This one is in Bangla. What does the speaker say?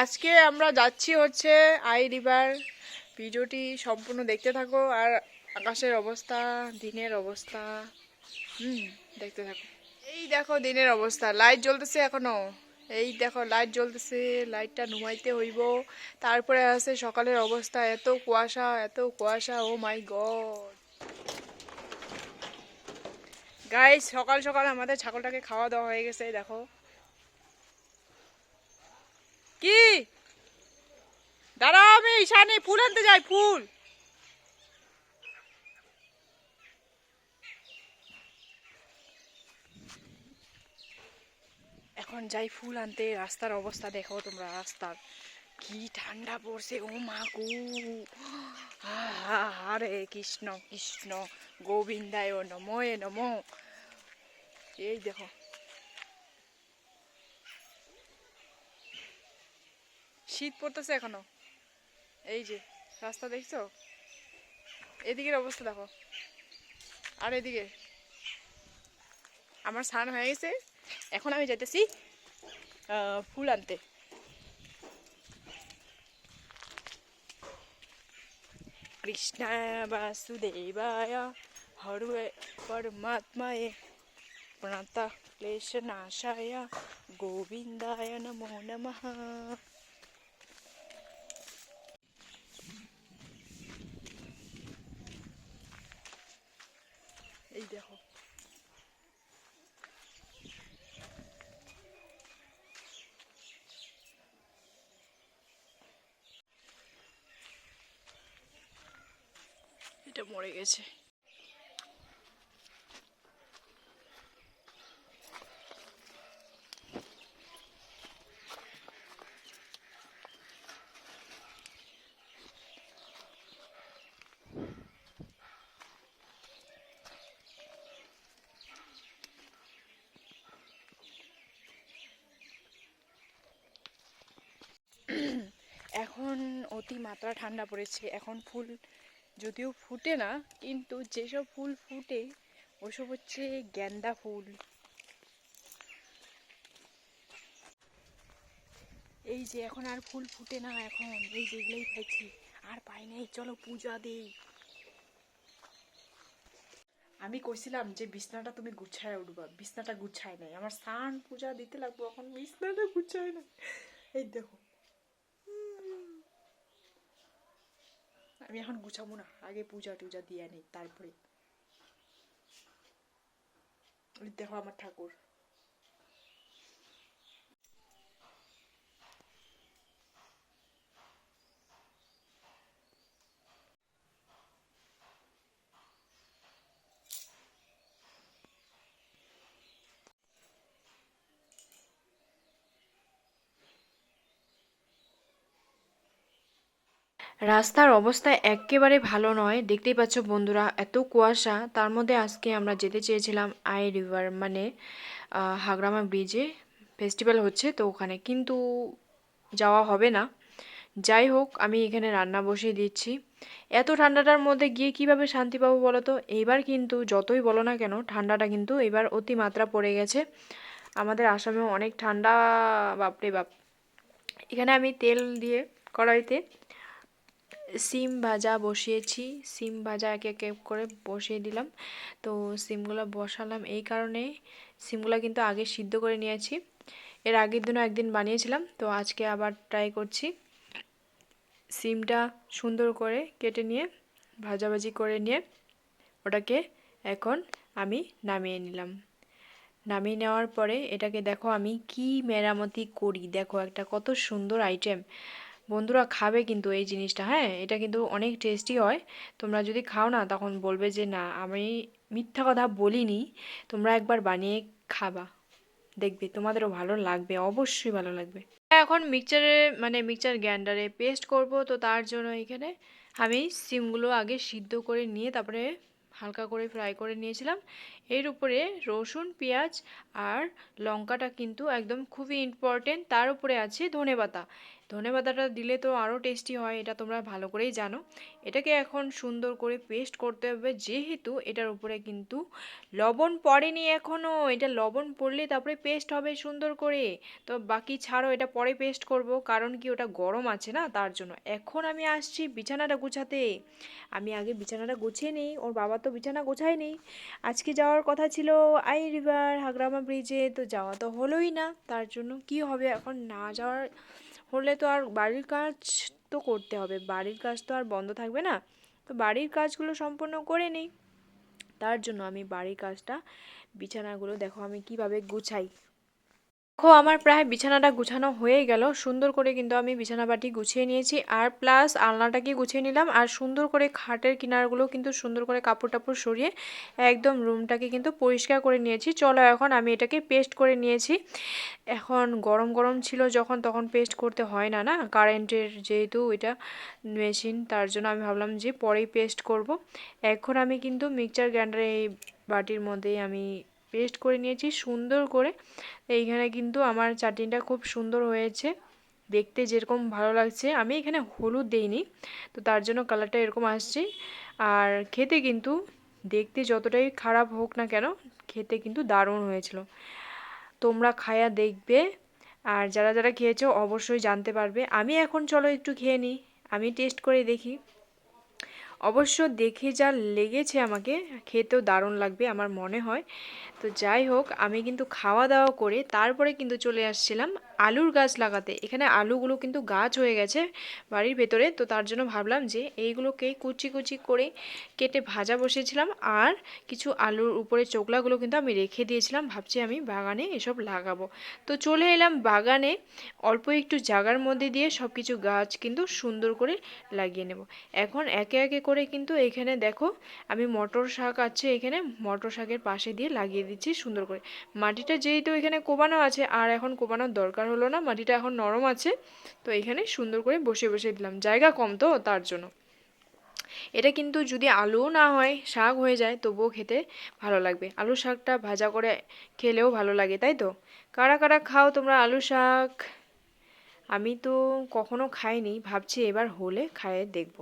আজকে আমরা যাচ্ছি হচ্ছে আই রিভার। ভিডিওটি সম্পূর্ণ দেখতে থাকো আর আকাশের অবস্থা, দিনের অবস্থা দেখতে থাকো। এই দেখো দিনের অবস্থা, লাইট জ্বলতেছে এখনো। এই দেখো লাইট জ্বলতেছে, লাইটটা নুমাইতে হইব। তারপরে আছে সকালের অবস্থা, এত কুয়াশা এত কুয়াশা, ও মাই গড গাইস। সকাল সকাল আমাদের ছাগলটাকে খাওয়া দাওয়া হয়ে গেছে। দেখো কি, দাঁড়াও আমি ঈশানী ফুল আনতে যাই, ফুল। এখন যাই ফুল আনতে। রাস্তার অবস্থা দেখো তোমরা, রাস্তার কি ঠান্ডা পড়ছে, ও মা গো। হরে কৃষ্ণ কৃষ্ণ গোবিন্দায় নমঃ নমঃ। এই দেখো শীত পড়তেছে এখনো। এই যে রাস্তা দেখছো, এদিকের অবস্থা দেখো। আর এদিকে আমার স্নান হয়ে গেছে, এখন আমি যাইতেছি ফুল আনতে। কৃষ্ণ বাসুদেবায় হরে পরমাত্মায় প্রণতা ক্লেশ নাশায় গোবিন্দায় নমো নমঃ। এই দেখো এটা মরে গেছে। এখন অতিমাত্রা ঠান্ডা পড়েছে। এখন ফুল যদিও ফুটে না, কিন্তু যেসব ফুল ফুটে ওসব হচ্ছে গেন্দা ফুল। এই যে এখন আর ফুল ফুটে না, এখন এই যেগুলোই পাইছি আর পাই নাই। চলো পূজা দিই। আমি কইছিলাম যে বিছনাটা তুমি গুছায় উঠবা, বিছনাটা গুছায় নাই। আমার স্নান পূজা দিতে লাগবো, এখন বিছনাটা গুছায় না। এই দেখো আমি এখন গুছাবো না, আগে পূজা টুজা দিয়ে নেই তারপরে। দেখো আমার ঠাকুর। রাস্তার অবস্থা একেবারে ভালো নয়, দেখতেই পাচ্ছ বন্ধুরা, এত কুয়াশা। তার মধ্যে আজকে আমরা যেতে চেয়েছিলাম আই রিভার, মানে হাগ্রামা ব্রিজে ফেস্টিভ্যাল হচ্ছে, তো ওখানে কিন্তু যাওয়া হবে না। যাই হোক, আমি এখানে রান্না বসিয়ে দিচ্ছি। এত ঠান্ডাটার মধ্যে গিয়ে কিভাবে শান্তি পাবো বলো তো। এইবার কিন্তু যতই বলো না কেন, ঠান্ডাটা কিন্তু এবার অতিমাত্রা পড়ে গেছে। আমাদের আসামেও অনেক ঠান্ডা, বাপরে বাপ। এখানে আমি তেল দিয়ে কড়াইতে সিম ভাজা বসিয়েছি। সিম ভাজা এক এক করে বসিয়ে দিলাম। তো সিমগুলো বসালাম এই কারণে, সিমগুলো কিন্তু আগে সিদ্ধ করে নিয়েছি। এর আগের দিনও একদিন বানিয়েছিলাম, তো আজকে আবার ট্রাই করছি। সিমটা সুন্দর করে কেটে নিয়ে ভাজাভাজি করে নিয়ে ওটাকে এখন আমি নামিয়ে নিলাম। নামিয়ে নেওয়ার পরে এটাকে দেখো আমি কি মেরামতি করি। দেখো একটা কত সুন্দর আইটেম। বন্ধুরা খাবে কিন্তু এই জিনিসটা, হ্যাঁ এটা কিন্তু অনেক টেস্টি হয়। তোমরা যদি খাও না তখন বলবে যে না আমি মিথ্যা কথা বলিনি। তোমরা একবার বানিয়ে খাবা, দেখবে তোমাদেরও ভালো লাগবে, অবশ্যই ভালো লাগবে। এখন মিক্সচারে, মানে মিক্সচার গ্রাইন্ডারে পেস্ট করব, তো তার জন্য এখানে আমি সিমগুলো আগে সিদ্ধ করে নিয়ে তারপরে হালকা করে ফ্রাই করে নিয়েছিলাম। এর উপরে রসুন পেঁয়াজ আর লঙ্কাটা কিন্তু একদম খুবই ইম্পর্টেন্ট। তার উপরে আছে ধনেপাতা। ধনেপাতাটা দিলে তো আরও টেস্টি হয়, এটা তোমরা ভালো করেই জানো। এটাকে এখন সুন্দর করে পেস্ট করতে হবে, যেহেতু এটার উপরে কিন্তু লবণ পড়েনি এখনও। এটা লবণ পড়লে তারপরে পেস্ট হবে সুন্দর করে। তো বাকি ছাড়ো, এটা পরে পেস্ট করব, কারণ কি ওটা গরম আছে না, তার জন্য। এখন আমি আসছি বিছানাটা গুছাতে। আমি আগে বিছানাটা গুছিয়ে নিই, ওর বাবা তো বিছানা গোছায়নি। আজকে যাওয়ার কথা ছিল আই রিভার হাগ্রামা ব্রিজে, তো যাওয়া তো হলোই না। তার জন্য কি হবে, এখন না যাওয়ার হলে তো আর বাড়ির কাজ তো করতে হবে, বাড়ির কাজ তো আর বন্ধ থাকবে না। তো বাড়ির কাজগুলো সম্পূর্ণ করে নিই। তার জন্য আমি বাড়ির কাজটা, বিছানাগুলো দেখো আমি কিভাবে গুছাই। দেখো আমার প্রায় বিছানাটা গুছানো হয়ে গেল। সুন্দর করে কিন্তু আমি বিছানাপাটি গুছিয়ে নিয়েছি, আর প্লাস আলনাটাকে গুছিয়ে নিলাম, আর সুন্দর করে খাটের কিনারগুলো কিন্তু সুন্দর করে কাপড় টাপড় সরিয়ে একদম রুমটাকে কিন্তু পরিষ্কার করে নিয়েছি। চলো এখন আমি এটাকে পেস্ট করে নিয়েছি। এখন গরম গরম ছিল যখন, তখন পেস্ট করতে হয় না, না কারেন্টের যেহেতু এটা মেশিন, তার জন্য আমি ভাবলাম যে পরেই পেস্ট করব। এখন আমি কিন্তু মিক্সচার গ্রাইন্ডারে এই বাটির মধ্যেই আমি পেস্ট করে নিয়েছি সুন্দর করে। এইখানে কিন্তু আমার চাটনিটা খুব সুন্দর হয়েছে, দেখতে যেরকম ভালো লাগছে। আমি এখানে হলুদ দেইনি, তো তার জন্য কালারটা এরকম আসছে। আর খেতে কিন্তু, দেখতে যতটাই খারাপ হোক না কেন, খেতে কিন্তু দারুণ হয়েছিল। তোমরা খায়া দেখবে, আর যারা যারা খেয়েছো অবশ্যই জানতে পারবে। আমি এখন চলো একটু খেয়ে নিই, আমি টেস্ট করে দেখি। অবশ্য দেখে যা লেগেছে আমাকে, খেতেও দারুণ লাগবে আমার মনে হয়। তো যাই হোক, আমি কিন্তু খাওয়া দাওয়া করে তারপরে কিন্তু চলে আসছিলাম আলুর গাছ লাগাতে। এখানে আলুগুলো কিন্তু গাছ হয়ে গেছে বাড়ির ভেতরে, তো তার জন্য ভাবলাম যে এইগুলোকে কুচি কুচি করে কেটে ভাজা বসিয়েছিলাম, আর কিছু আলুর উপরে চোকলাগুলো কিন্তু আমি রেখে দিয়েছিলাম, ভাবছি আমি বাগানে এসব লাগাবো। তো চলে এলাম বাগানে, অল্প একটু জায়গার মধ্যে দিয়ে সব কিছু গাছ কিন্তু সুন্দর করে লাগিয়ে নেব। এখন একে একে করে কিন্তু এখানে দেখো আমি মটর শাক আছে, এখানে মটর শাকের পাশে দিয়ে লাগিয়ে দিচ্ছি সুন্দর করে। মাটিটা যেহেতু এখানে কোবানো আছে, আর এখন কোবানোর দরকার হলো না, মাটিটা এখন নরম আছে। তো এখানে সুন্দর করে বসে বসে দিলাম, জায়গা কম তো তার জন্য। এটা কিন্তু যদি আলু না হয়, শাক হয়ে যায়, তবুও খেতে ভালো লাগবে। আলু শাকটা ভাজা করে খেলেও ভালো লাগে, তাই তো? কারা কারা খাও তোমরা আলু শাক? আমি তো কখনো খাইনি, ভাবছি এবার হলে খাইয়ে দেখব।